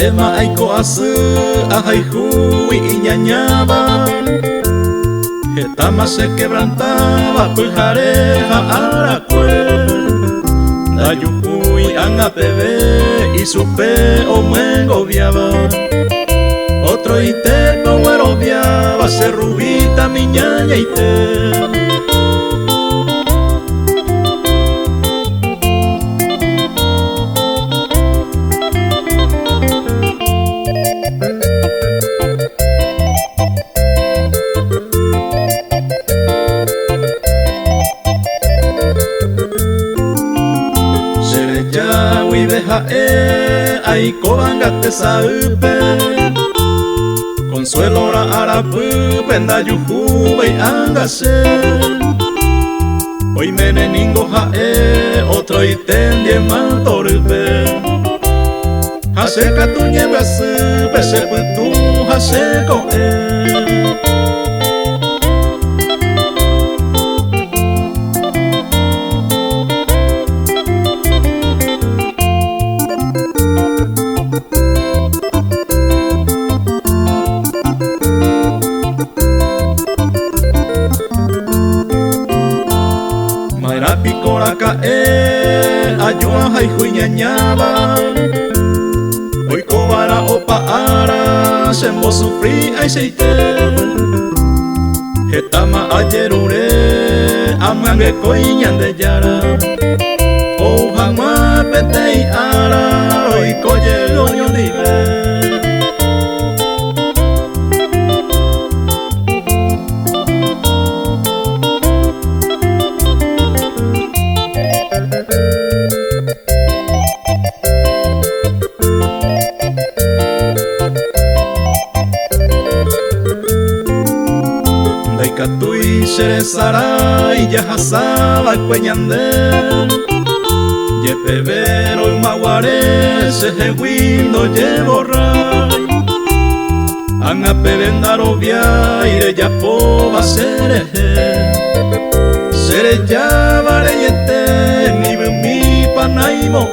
Ema aiko asu ahaihui iñañaba. Etama se quebrantaba pujareja aracue. Dayuhui angapebe y supe o me gobiaba. Otro ite no guarobiaba, se rubita mi ñaña ite. Sereyawi bejae aiko bangate saupe. Consuelo ra arapu penda yuhu bei angase. Hoy meneningo jae otro itendie matorpe. Hase katuñe basi pese putu hase koe. Picora cae, ayua haihui ñañaba. Hoy cobara opa ara, sembo sufrí aiseite. Etama ayerure, amange koiñande yara. O jamás petei ara, hoy coye loño dive. Katui seresara y yahasaba cueñande. Yepevero y maguare se jeguindo yeborray. Angape vendaro viaire yapo va sereje. Sereyabare yete ni mi panaimo